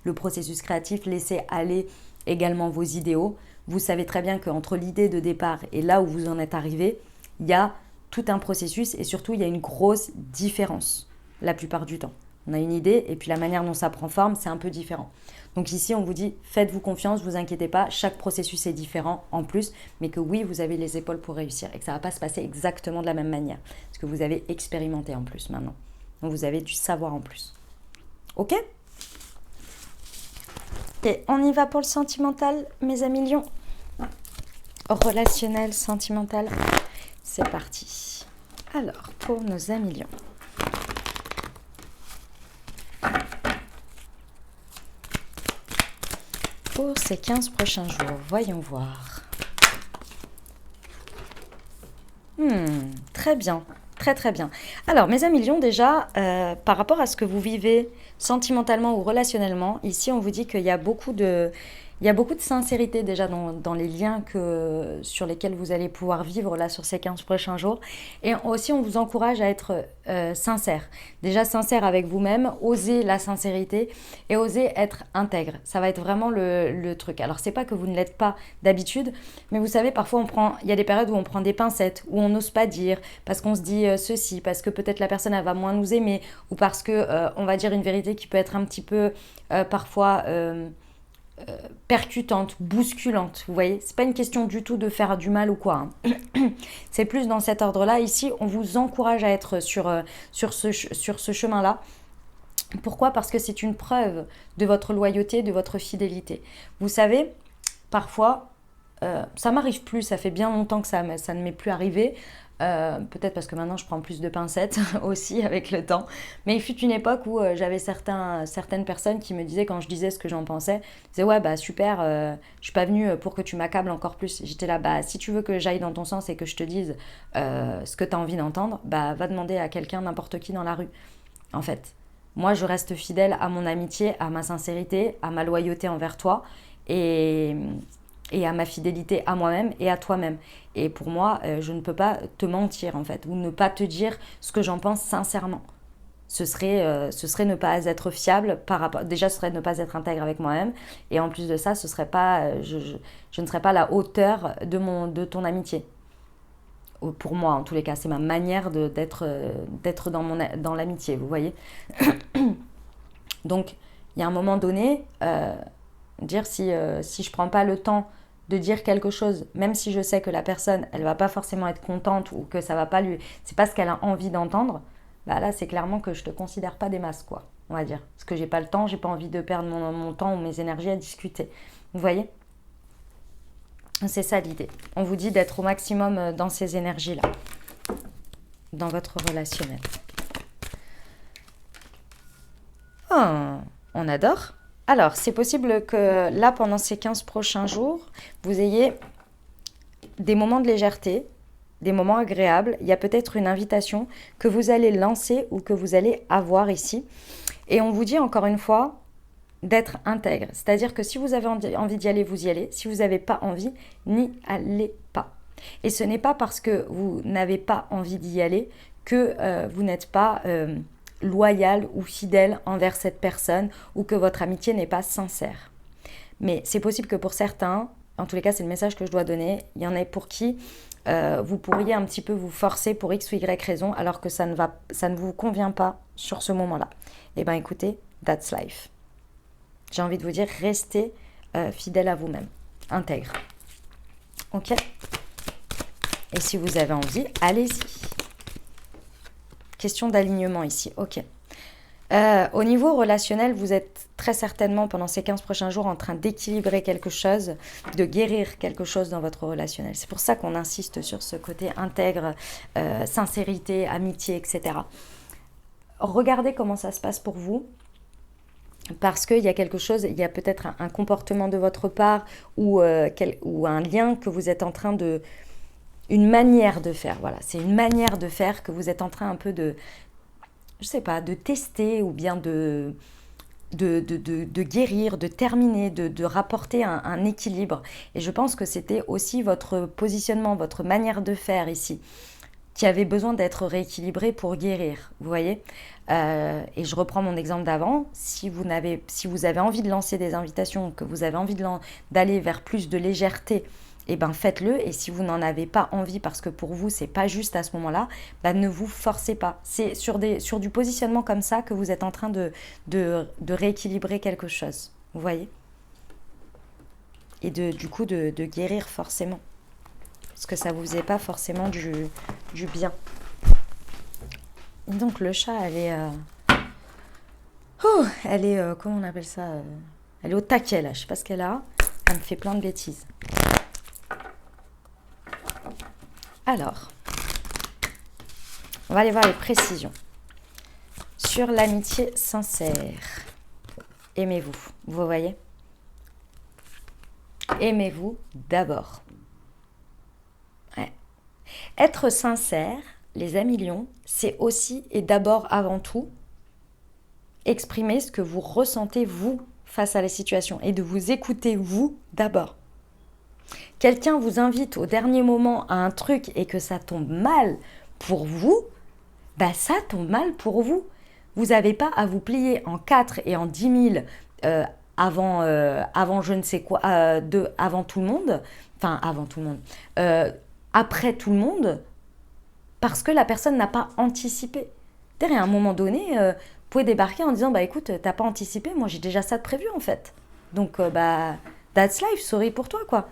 le processus créatif, laissez aller également vos idéaux. Vous savez très bien qu'entre l'idée de départ et là où vous en êtes arrivé, il y a tout un processus et surtout il y a une grosse différence la plupart du temps. On a une idée et puis la manière dont ça prend forme, c'est un peu différent. Donc ici, on vous dit, faites-vous confiance, vous inquiétez pas, chaque processus est différent en plus, mais que oui, vous avez les épaules pour réussir et que ça ne va pas se passer exactement de la même manière. Parce que vous avez expérimenté en plus maintenant. Donc vous avez du savoir en plus. Ok? Et on y va pour le sentimental, mes amis lions. Relationnel, sentimental. C'est parti. Alors, pour nos amis lions. Pour ces 15 prochains jours, voyons voir. Très bien, très très bien. Alors, mes amis lions, déjà, par rapport à ce que vous vivez sentimentalement ou relationnellement, ici, on vous dit qu'il y a beaucoup de sincérité déjà dans les liens sur lesquels vous allez pouvoir vivre là sur ces 15 prochains jours. Et aussi, on vous encourage à être sincère. Déjà sincère avec vous-même, oser la sincérité et oser être intègre. Ça va être vraiment le truc. Alors, c'est pas que vous ne l'êtes pas d'habitude, mais vous savez, parfois, il y a des périodes où on prend des pincettes, où on n'ose pas dire, parce qu'on se dit ceci, parce que peut-être la personne, elle va moins nous aimer, ou parce que on va dire une vérité qui peut être un petit peu parfois... percutante, bousculante, vous voyez, c'est pas une question du tout de faire du mal ou quoi, hein. C'est plus dans cet ordre-là. Ici, on vous encourage à être sur ce chemin-là. Pourquoi? Parce que c'est une preuve de votre loyauté, de votre fidélité. Vous savez, parfois, ça m'arrive plus, ça fait bien longtemps que ça ne m'est plus arrivé. Peut-être parce que maintenant je prends plus de pincettes aussi avec le temps. Mais il fut une époque où j'avais certaines personnes qui me disaient, quand je disais ce que j'en pensais, ils disaient ouais super, je suis pas venue pour que tu m'accables encore plus. J'étais là, si tu veux que j'aille dans ton sens et que je te dise ce que tu as envie d'entendre, va demander à quelqu'un, n'importe qui dans la rue. En fait, moi je reste fidèle à mon amitié, à ma sincérité, à ma loyauté envers toi et à ma fidélité à moi-même et à toi-même. Et pour moi, je ne peux pas te mentir en fait, ou ne pas te dire ce que j'en pense sincèrement. Ce serait ne pas être fiable par rapport... Déjà, ce serait ne pas être intègre avec moi-même. Et en plus de ça, ce serait pas, je ne serais pas à la hauteur de ton amitié. Pour moi, en tous les cas, c'est ma manière d'être dans l'amitié, vous voyez. Donc, il y a un moment donné, dire si je prends pas le temps de dire quelque chose, même si je sais que la personne, elle va pas forcément être contente ou que ça va pas c'est pas ce qu'elle a envie d'entendre, là, c'est clairement que je te considère pas des masses, quoi, on va dire. Parce que j'ai pas le temps, j'ai pas envie de perdre mon temps ou mes énergies à discuter. Vous voyez? C'est ça l'idée. On vous dit d'être au maximum dans ces énergies-là, dans votre relationnel. Oh, on adore. Alors, c'est possible que là, pendant ces 15 prochains jours, vous ayez des moments de légèreté, des moments agréables. Il y a peut-être une invitation que vous allez lancer ou que vous allez avoir ici. Et on vous dit encore une fois d'être intègre. C'est-à-dire que si vous avez envie d'y aller, vous y allez. Si vous n'avez pas envie, n'y allez pas. Et ce n'est pas parce que vous n'avez pas envie d'y aller que vous n'êtes pas... loyal ou fidèle envers cette personne ou que votre amitié n'est pas sincère. Mais c'est possible que pour certains, en tous les cas c'est le message que je dois donner, il y en a pour qui vous pourriez un petit peu vous forcer pour X ou Y raison alors que ça ne vous convient pas sur ce moment-là. Eh bien écoutez, that's life. J'ai envie de vous dire, restez fidèle à vous-même, intègre. Ok? Et si vous avez envie, allez-y. Question d'alignement ici, ok. Au niveau relationnel, vous êtes très certainement pendant ces 15 prochains jours en train d'équilibrer quelque chose, de guérir quelque chose dans votre relationnel. C'est pour ça qu'on insiste sur ce côté intègre, sincérité, amitié, etc. Regardez comment ça se passe pour vous. Parce qu'il y a quelque chose, il y a peut-être un comportement de votre part ou un lien que vous êtes en train de... Une manière de faire, voilà. C'est une manière de faire que vous êtes en train un peu de... Je sais pas, de tester ou bien de guérir, de terminer, de rapporter un équilibre. Et je pense que c'était aussi votre positionnement, votre manière de faire ici, qui avait besoin d'être rééquilibré pour guérir, vous voyez. Et je reprends mon exemple d'avant, si vous avez envie de lancer des invitations, que vous avez envie d'aller vers plus de légèreté, eh ben faites-le. Et si vous n'en avez pas envie parce que pour vous, c'est pas juste à ce moment-là, ben ne vous forcez pas. C'est sur du positionnement comme ça que vous êtes en train de rééquilibrer quelque chose, vous voyez. Et du coup, de guérir forcément. Parce que ça ne vous faisait pas forcément du bien. Et donc le chat, elle est, comment on appelle ça, elle est au taquet là, je sais pas ce qu'elle a. Elle me fait plein de bêtises. Alors, on va aller voir les précisions. Sur l'amitié sincère. Aimez-vous, vous voyez? Aimez-vous d'abord. Ouais. Être sincère, les amis lions, c'est aussi et d'abord avant tout exprimer ce que vous ressentez vous face à la situation et de vous écouter vous d'abord. Quelqu'un vous invite au dernier moment à un truc et que ça tombe mal pour vous, bah ça tombe mal pour vous. Vous n'avez pas à vous plier en 4 et en 10 000 avant je ne sais quoi, avant tout le monde, enfin avant tout le monde, après tout le monde, parce que la personne n'a pas anticipé. Derrière, à un moment donné, vous pouvez débarquer en disant, bah écoute, t'as pas anticipé, moi j'ai déjà ça de prévu en fait. Donc bah, that's life, sorry pour toi quoi.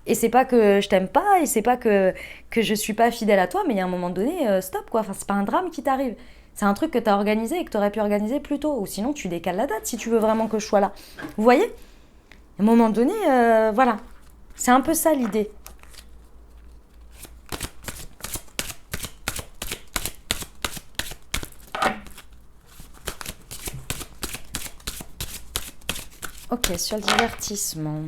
Et c'est pas que je t'aime pas, et c'est pas que je suis pas fidèle à toi, mais il y a un moment donné, stop quoi. Enfin, c'est pas un drame qui t'arrive. C'est un truc que t'as organisé et que t'aurais pu organiser plus tôt. Ou sinon, tu décales la date si tu veux vraiment que je sois là. Vous voyez? À un moment donné, voilà. C'est un peu ça l'idée. Ok, sur le divertissement.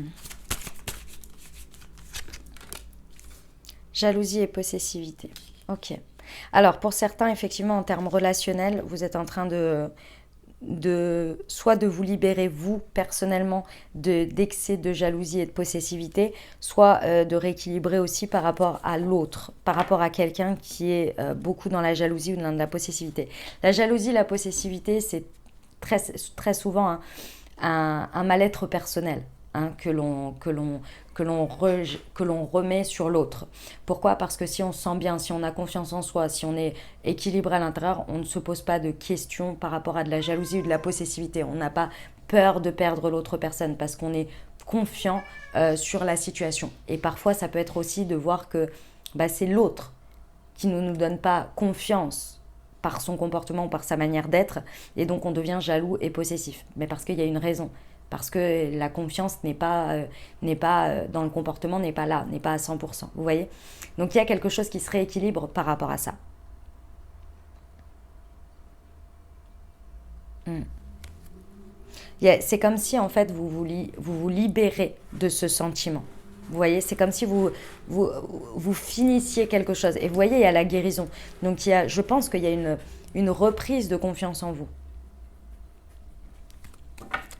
Jalousie et possessivité. Ok. Alors, pour certains, effectivement, en termes relationnels, vous êtes en train soit de vous libérer, vous, personnellement, d'excès de jalousie et de possessivité, soit de rééquilibrer aussi par rapport à l'autre, par rapport à quelqu'un qui est beaucoup dans la jalousie ou dans la possessivité. La jalousie, la possessivité, c'est très, très souvent un mal-être personnel. Hein, que l'on remet sur l'autre. Pourquoi? Parce que si on se sent bien, si on a confiance en soi, si on est équilibré à l'intérieur, on ne se pose pas de questions par rapport à de la jalousie ou de la possessivité. On n'a pas peur de perdre l'autre personne parce qu'on est confiant sur la situation. Et parfois, ça peut être aussi de voir que bah, c'est l'autre qui ne nous donne pas confiance par son comportement ou par sa manière d'être, et donc on devient jaloux et possessif. Mais parce qu'il y a une raison. Parce que la confiance n'est pas dans le comportement, n'est pas là, n'est pas à 100%. Vous voyez? Donc il y a quelque chose qui se rééquilibre par rapport à ça. C'est comme si en fait vous libérez de ce sentiment. Vous voyez, c'est comme si vous finissiez quelque chose. Et vous voyez, il y a la guérison. Donc je pense qu'il y a une reprise de confiance en vous.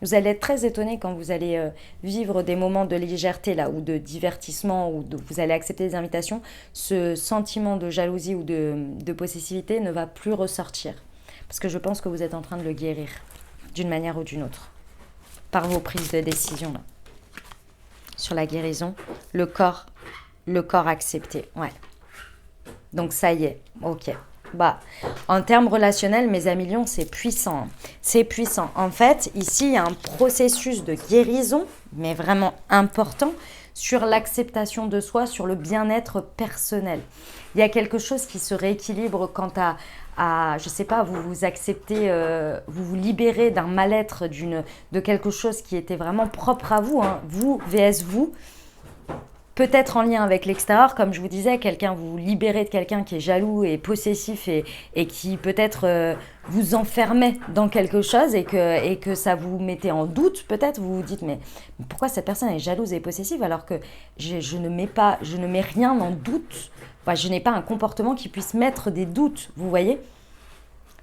Vous allez être très étonné quand vous allez vivre des moments de légèreté là, ou de divertissement, ou vous allez accepter des invitations. Ce sentiment de jalousie ou de possessivité ne va plus ressortir. Parce que je pense que vous êtes en train de le guérir, d'une manière ou d'une autre, par vos prises de décision là. Sur la guérison, le corps accepté, ouais. Donc ça y est, ok. Bah, en termes relationnels, mes amis lions, c'est puissant. C'est puissant. En fait, ici, il y a un processus de guérison, mais vraiment important, sur l'acceptation de soi, sur le bien-être personnel. Il y a quelque chose qui se rééquilibre quant je sais pas, vous vous acceptez, vous vous libérez d'un mal-être, de quelque chose qui était vraiment propre à vous, hein. Vous, vs vous. Peut-être en lien avec l'extérieur, comme je vous disais, quelqu'un, vous vous libérez de quelqu'un qui est jaloux et possessif et qui peut-être vous enfermait dans quelque chose et que ça vous mettait en doute, peut-être, vous vous dites mais pourquoi cette personne est jalouse et possessive alors que je ne mets rien en doute, enfin, je n'ai pas un comportement qui puisse mettre des doutes, vous voyez?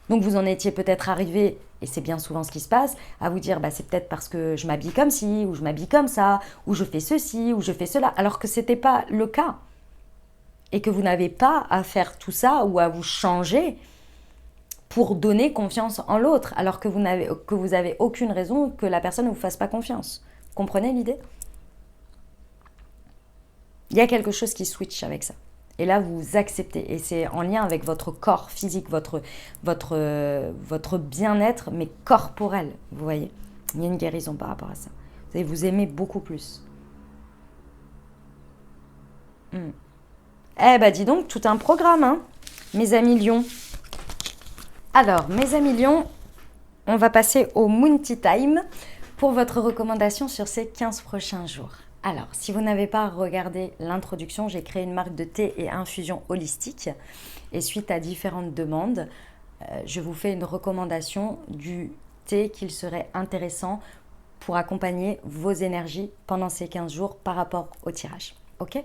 Donc vous en étiez peut-être arrivé, et c'est bien souvent ce qui se passe, à vous dire bah, c'est peut-être parce que je m'habille comme ci, ou je m'habille comme ça, ou je fais ceci, ou je fais cela, alors que ce n'était pas le cas. Et que vous n'avez pas à faire tout ça ou à vous changer pour donner confiance en l'autre, alors que vous avez aucune raison que la personne ne vous fasse pas confiance. Vous comprenez l'idée? Il y a quelque chose qui switch avec ça. Et là, vous acceptez. Et c'est en lien avec votre corps physique, votre bien-être, mais corporel. Vous voyez? Il y a une guérison par rapport à ça. Vous allez vous aimer beaucoup plus. Eh ben, dis donc, tout un programme, hein, mes amis lions. Alors, mes amis lions, on va passer au Moon Tea Time pour votre recommandation sur ces 15 prochains jours. Alors, si vous n'avez pas regardé l'introduction, j'ai créé une marque de thé et infusion holistique. Et suite à différentes demandes, je vous fais une recommandation du thé qu'il serait intéressant pour accompagner vos énergies pendant ces 15 jours par rapport au tirage. Ok ?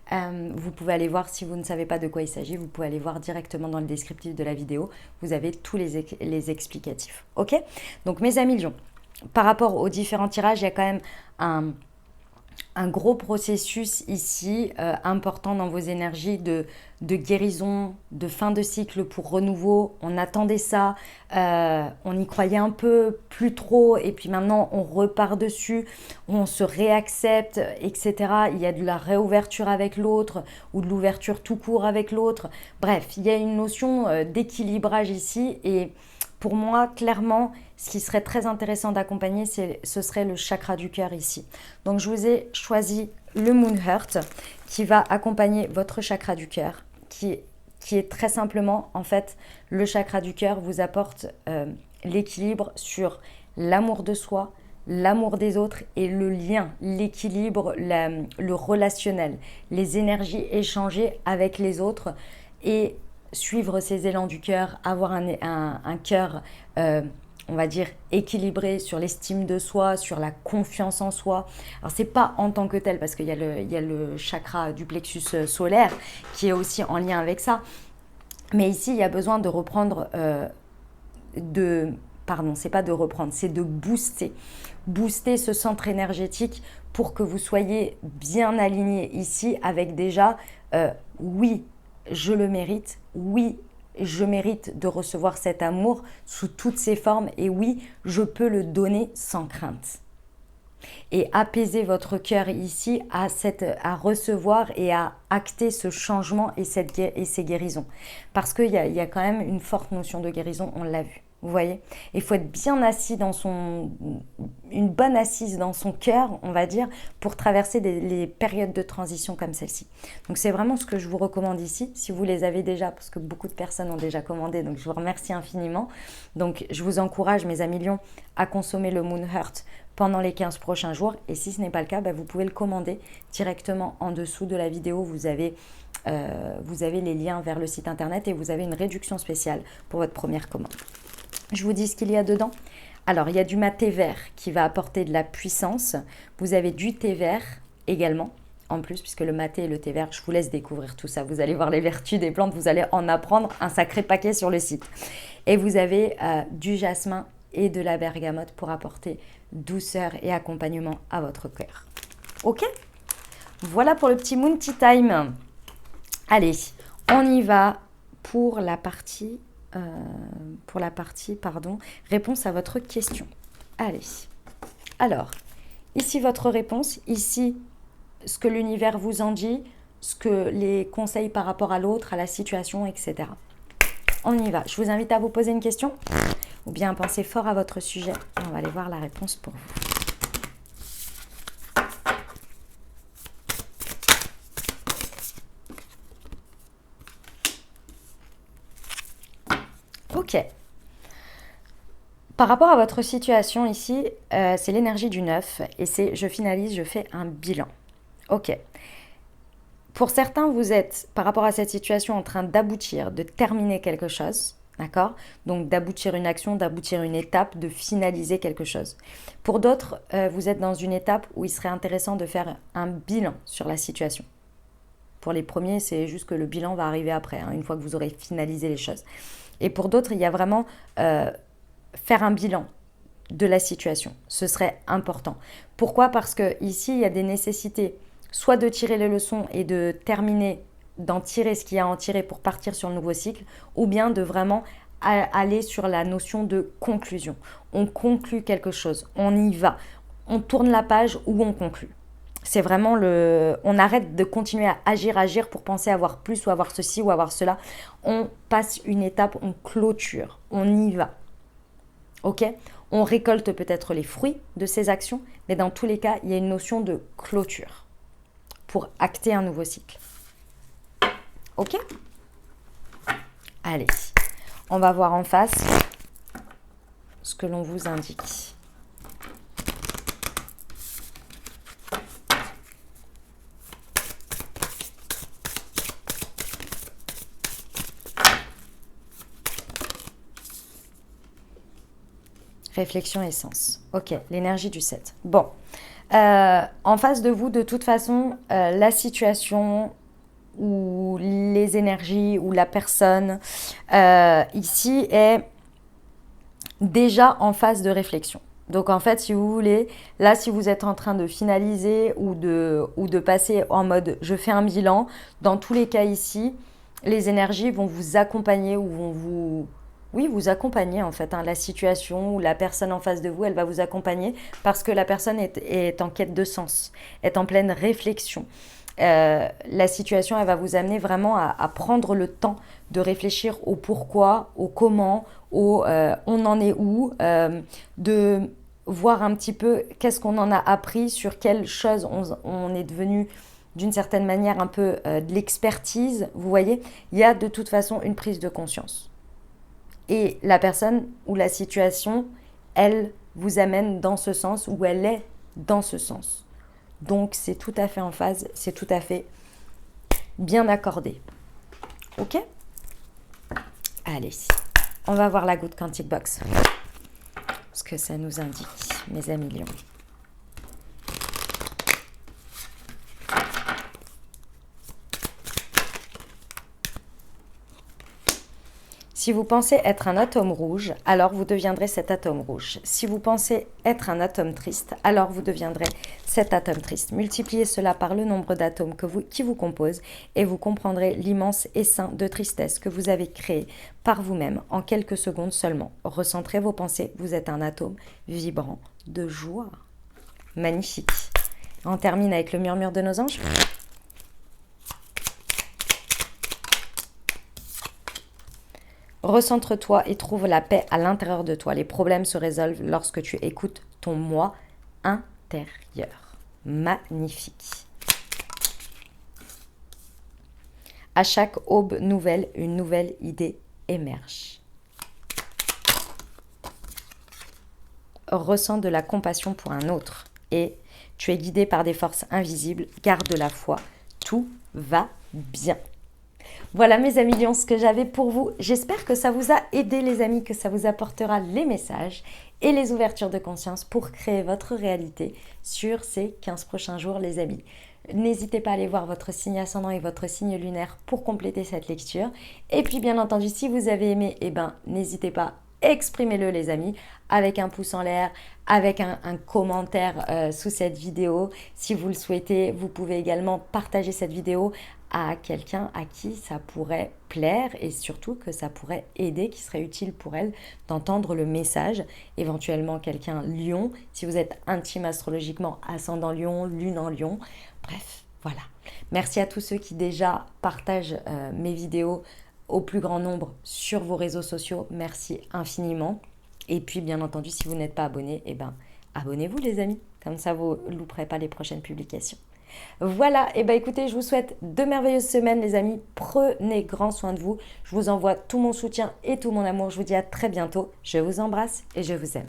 Vous pouvez aller voir, si vous ne savez pas de quoi il s'agit, vous pouvez aller voir directement dans le descriptif de la vidéo. Vous avez tous les explicatifs. Ok ? Donc, mes amis lions, par rapport aux différents tirages, il y a quand même un gros processus ici important dans vos énergies de guérison, de fin de cycle pour renouveau. On attendait ça, on y croyait un peu, plus trop, et puis maintenant on repart dessus, on se réaccepte, etc. Il y a de la réouverture avec l'autre ou de l'ouverture tout court avec l'autre. Bref, il y a une notion d'équilibrage ici et pour moi, clairement, ce qui serait très intéressant d'accompagner, ce serait le chakra du cœur ici. Donc, je vous ai choisi le Moon Heart qui va accompagner votre chakra du cœur, qui est très simplement, en fait, le chakra du cœur vous apporte l'équilibre sur l'amour de soi, l'amour des autres et le lien, l'équilibre, le relationnel, les énergies échangées avec les autres et suivre ses élans du cœur, avoir un cœur, on va dire, équilibré sur l'estime de soi, sur la confiance en soi. Alors, c'est pas en tant que tel, parce qu'il y a le chakra du plexus solaire qui est aussi en lien avec ça. Mais ici, il y a besoin de reprendre, c'est pas de reprendre, c'est de booster ce centre énergétique pour que vous soyez bien aligné ici avec déjà, oui, je le mérite, oui, je mérite de recevoir cet amour sous toutes ses formes et oui, je peux le donner sans crainte. Et apaiser votre cœur ici à recevoir et à acter ce changement et ces guérisons. Parce qu'il y a quand même une forte notion de guérison, on l'a vu. Vous voyez, il faut être bien assis une bonne assise dans son cœur, on va dire, pour traverser les périodes de transition comme celle-ci. Donc c'est vraiment ce que je vous recommande ici, si vous les avez déjà, parce que beaucoup de personnes ont déjà commandé, donc je vous remercie infiniment. Donc je vous encourage, mes amis lions, à consommer le Moon Heart pendant les 15 prochains jours. Et si ce n'est pas le cas, vous pouvez le commander directement en dessous de la vidéo. Vous avez les liens vers le site internet et vous avez une réduction spéciale pour votre première commande. Je vous dis ce qu'il y a dedans. Alors, il y a du maté vert qui va apporter de la puissance. Vous avez du thé vert également, en plus, puisque le maté et le thé vert, je vous laisse découvrir tout ça. Vous allez voir les vertus des plantes, vous allez en apprendre un sacré paquet sur le site. Et vous avez du jasmin et de la bergamote pour apporter douceur et accompagnement à votre cœur. Ok ? Voilà pour le petit Moon Tea Time. Allez, on y va pour la partie... réponse à votre question. Allez. Alors, ici votre réponse, ici ce que l'univers vous en dit, ce que les conseils par rapport à l'autre, à la situation, etc. On y va. Je vous invite à vous poser une question ou bien à penser fort à votre sujet. On va aller voir la réponse pour vous. Ok. Par rapport à votre situation ici, c'est l'énergie du 9 et c'est je finalise, je fais un bilan. Ok. Pour certains, vous êtes, par rapport à cette situation, en train d'aboutir, de terminer quelque chose, d'accord? Donc d'aboutir une action, d'aboutir une étape, de finaliser quelque chose. Pour d'autres, vous êtes dans une étape où il serait intéressant de faire un bilan sur la situation. Pour les premiers, c'est juste que le bilan va arriver après, hein, une fois que vous aurez finalisé les choses. Et pour d'autres, il y a vraiment faire un bilan de la situation. Ce serait important. Pourquoi? Parce que ici, il y a des nécessités, soit de tirer les leçons et de terminer, d'en tirer ce qu'il y a à en tirer pour partir sur le nouveau cycle, ou bien de vraiment aller sur la notion de conclusion. On conclut quelque chose, on y va, on tourne la page ou on conclut. C'est vraiment on arrête de continuer à agir pour penser avoir plus ou avoir ceci ou avoir cela. On passe une étape, on clôture, on y va. Ok? On récolte peut-être les fruits de ces actions, mais dans tous les cas, il y a une notion de clôture pour acter un nouveau cycle. Ok? Allez, on va voir en face ce que l'on vous indique. Réflexion et sens. Ok, l'énergie du 7. Bon, en face de vous, de toute façon, la situation ou les énergies ou la personne ici est déjà en phase de réflexion. Donc en fait, si vous voulez, là, si vous êtes en train de finaliser ou de passer en mode je fais un bilan, dans tous les cas ici, les énergies vont vous accompagner ou vont vous accompagner en fait. Hein. La situation ou la personne en face de vous, elle va vous accompagner parce que la personne est en quête de sens, est en pleine réflexion. La situation, elle va vous amener vraiment à prendre le temps de réfléchir au pourquoi, au comment, au on en est où, de voir un petit peu qu'est-ce qu'on en a appris, sur quelles choses on est devenu d'une certaine manière un peu de l'expertise. Vous voyez, il y a de toute façon une prise de conscience. Et la personne ou la situation, elle vous amène dans ce sens ou elle est dans ce sens. Donc c'est tout à fait en phase, c'est tout à fait bien accordé. Ok? Allez, on va voir la goutte Quantic Box. Ce que ça nous indique, mes amis lions. Si vous pensez être un atome rouge, alors vous deviendrez cet atome rouge. Si vous pensez être un atome triste, alors vous deviendrez cet atome triste. Multipliez cela par le nombre d'atomes qui vous composent et vous comprendrez l'immense essaim de tristesse que vous avez créé par vous-même en quelques secondes seulement. Recentrez vos pensées, vous êtes un atome vibrant de joie. Magnifique. On termine avec le murmure de nos anges. Recentre-toi et trouve la paix à l'intérieur de toi. Les problèmes se résolvent lorsque tu écoutes ton moi intérieur. Magnifique. À chaque aube nouvelle, une nouvelle idée émerge. Ressens de la compassion pour un autre et tu es guidé par des forces invisibles. Garde la foi, tout va bien. Voilà mes amis lions, ce que j'avais pour vous. J'espère que ça vous a aidé les amis, que ça vous apportera les messages et les ouvertures de conscience pour créer votre réalité sur ces 15 prochains jours les amis. N'hésitez pas à aller voir votre signe ascendant et votre signe lunaire pour compléter cette lecture. Et puis bien entendu, si vous avez aimé, n'hésitez pas, exprimez-le les amis, avec un pouce en l'air, avec un commentaire sous cette vidéo. Si vous le souhaitez, vous pouvez également partager cette vidéo à quelqu'un à qui ça pourrait plaire et surtout que ça pourrait aider, qui serait utile pour elle d'entendre le message. Éventuellement quelqu'un lion, si vous êtes intime astrologiquement, ascendant lion, lune en lion. Bref, voilà. Merci à tous ceux qui déjà partagent mes vidéos au plus grand nombre sur vos réseaux sociaux. Merci infiniment. Et puis, bien entendu, si vous n'êtes pas abonné, eh ben, abonnez-vous les amis. Comme ça, vous ne louperez pas les prochaines publications. Voilà, et bah écoutez, je vous souhaite de merveilleuses semaines les amis, prenez grand soin de vous, je vous envoie tout mon soutien et tout mon amour, je vous dis à très bientôt, je vous embrasse et je vous aime.